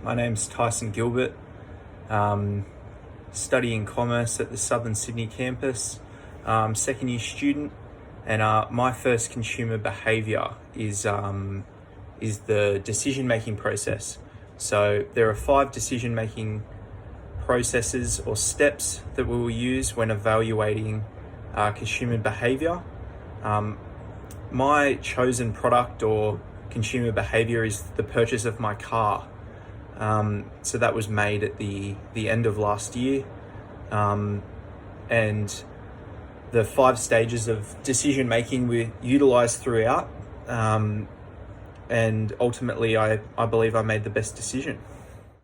My name's Tyson Gilbert, studying commerce at the Southern Sydney campus, second year student, and my first consumer behaviour is the decision-making process. So there are 5 decision-making processes or steps that we will use when evaluating consumer behaviour. My chosen product or consumer behaviour is the purchase of my car. So that was made at the end of last year. And the 5 stages of decision making were utilized throughout. And ultimately, I believe I made the best decision.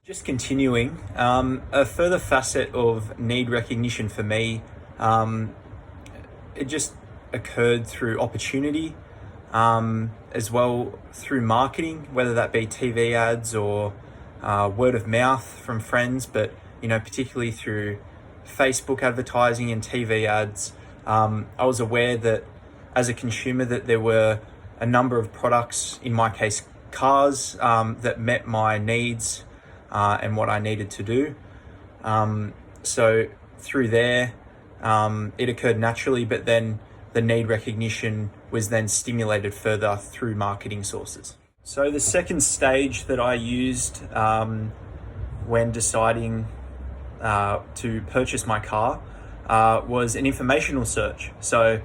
Just continuing, a further facet of need recognition for me, it just occurred through opportunity, as well through marketing, whether that be TV ads or word of mouth from friends, but particularly through Facebook advertising and TV ads. I was aware that as a consumer that there were a number of products, in my case cars, that met my needs and what I needed to do. So through there, it occurred naturally, but then the need recognition was then stimulated further through marketing sources. So the second stage that I used when deciding to purchase my car was an informational search. So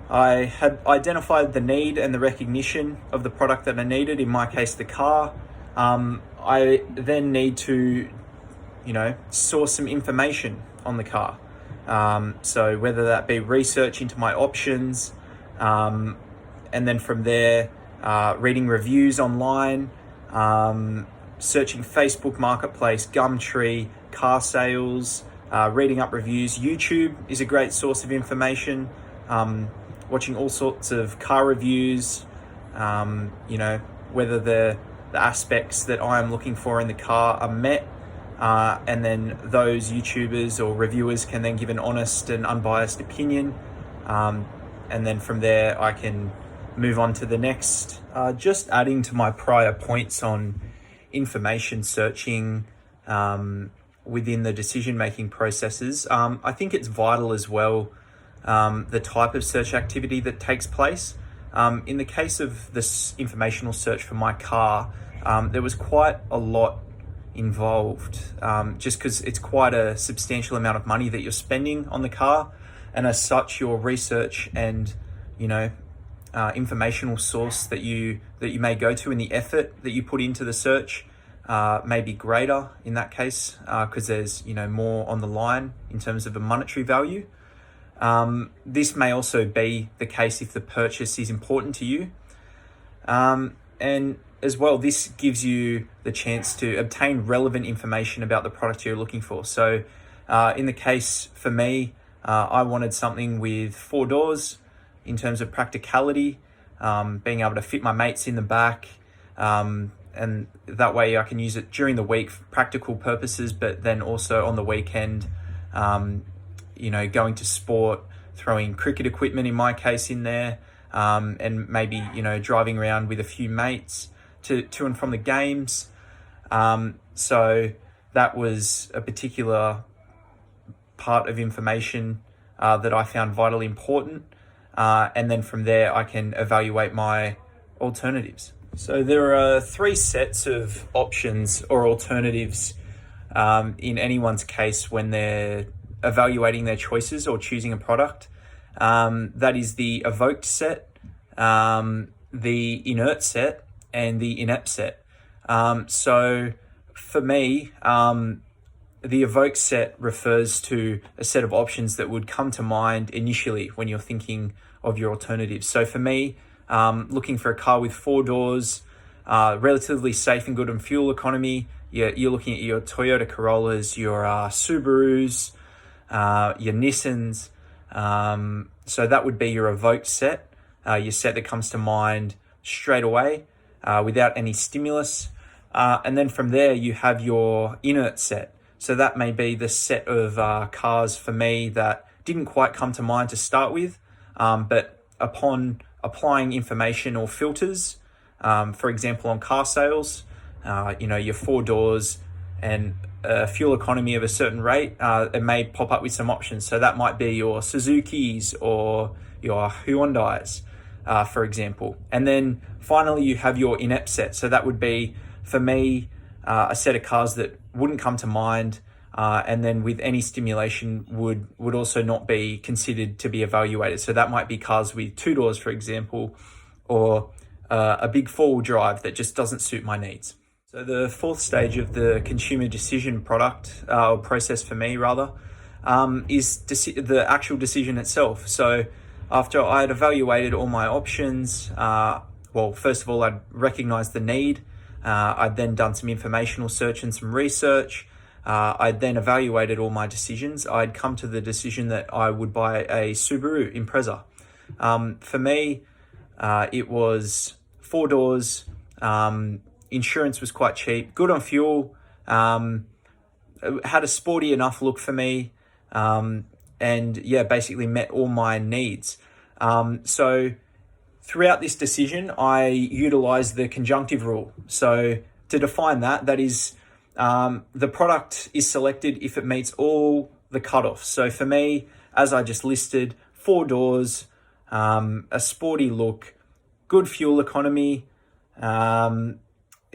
I had identified the need and the recognition of the product that I needed, in my case the car. I then need to source some information on the car. So whether that be research into my options, and then from there, reading reviews online, searching Facebook Marketplace, Gumtree, car sales, reading up reviews. YouTube is a great source of information. Watching all sorts of car reviews, whether the aspects that I am looking for in the car are met. And then those YouTubers or reviewers can then give an honest and unbiased opinion. And then from there, I can move on to the next. Just adding to my prior points on information searching within the decision-making processes, I think it's vital as well, the type of search activity that takes place. In the case of this informational search for my car, there was quite a lot involved, just because it's quite a substantial amount of money that you're spending on the car, and as such your research and informational source that you may go to, and the effort that you put into the search may be greater in that case, because there's more on the line in terms of a monetary value. This may also be the case if the purchase is important to you, and as well, this gives you the chance to obtain relevant information about the product you're looking for. So in the case for me, I wanted something with 4 doors in terms of practicality, being able to fit my mates in the back, and that way I can use it during the week for practical purposes, but then also on the weekend, going to sport, throwing cricket equipment in my case in there, and maybe driving around with a few mates to and from the games. So that was a particular part of information that I found vitally important. And then from there, I can evaluate my alternatives. So there are 3 sets of options or alternatives in anyone's case when they're evaluating their choices or choosing a product. That is the evoked set, the inert set, and the inept set. So for me, the evoked set refers to a set of options that would come to mind initially when you're thinking of your alternatives. So for me, looking for a car with 4 doors, relatively safe and good on fuel economy, you're looking at your Toyota Corollas, your Subarus, your Nissans. So that would be your evoked set, your set that comes to mind straight away, without any stimulus. And then from there, you have your inert set. So that may be the set of cars for me that didn't quite come to mind to start with, but upon applying information or filters, for example, on car sales, your 4 doors and fuel economy of a certain rate, it may pop up with some options. So that might be your Suzukis or your Hyundais, for example. And then finally, you have your inept set. So that would be, for me, a set of cars that wouldn't come to mind, and then with any stimulation would also not be considered to be evaluated. So that might be cars with 2 doors, for example, or a big 4-wheel drive that just doesn't suit my needs. So the fourth stage of the consumer decision product, or process for me rather, is the actual decision itself. So after I had evaluated all my options, first of all, I'd recognized the need. I'd then done some informational search and some research. I'd then evaluated all my decisions. I'd come to the decision that I would buy a Subaru Impreza. For me, it was 4 doors. Insurance was quite cheap, good on fuel, had a sporty enough look for me, and basically met all my needs. So throughout this decision, I utilized the conjunctive rule. So to define that is the product is selected if it meets all the cutoffs. So for me, as I just listed, 4 doors, a sporty look, good fuel economy,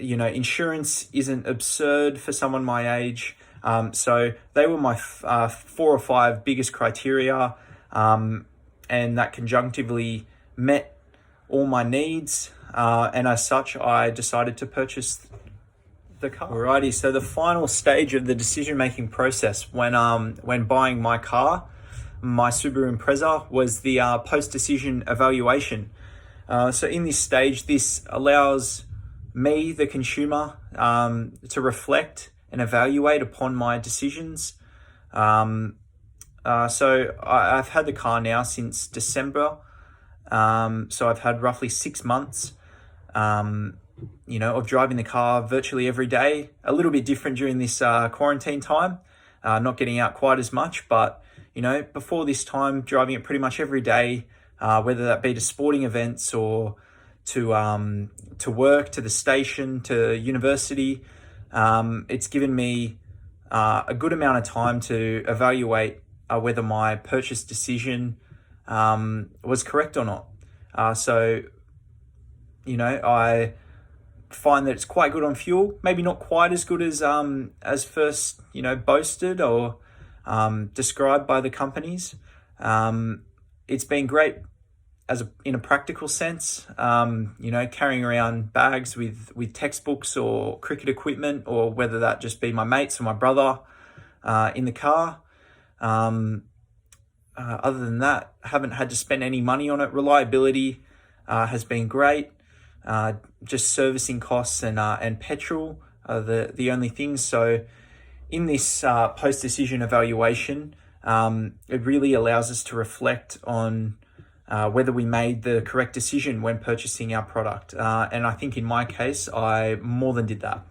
insurance isn't absurd for someone my age. So they were my 4 or 5 biggest criteria, and that conjunctively met all my needs. And as such, I decided to purchase the car. Alrighty, so the final stage of the decision-making process when buying my car, my Subaru Impreza, was the post-decision evaluation. So in this stage, this allows me, the consumer, to reflect and evaluate upon my decisions. So I've had the car now since December. So I've had roughly 6 months, of driving the car virtually every day. A little bit different during this quarantine time, not getting out quite as much, but before this time, driving it pretty much every day, whether that be to sporting events or to work, to the station, to university. It's given me a good amount of time to evaluate whether my purchase decision was correct or not. I find that it's quite good on fuel. Maybe not quite as good as first boasted or described by the companies. It's been great in a practical sense, carrying around bags with textbooks or cricket equipment, or whether that just be my mates or my brother in the car. Other than that, haven't had to spend any money on it. Reliability has been great. Just servicing costs and petrol are the only things. So in this post-decision evaluation, it really allows us to reflect on whether we made the correct decision when purchasing our product. And I think in my case, I more than did that.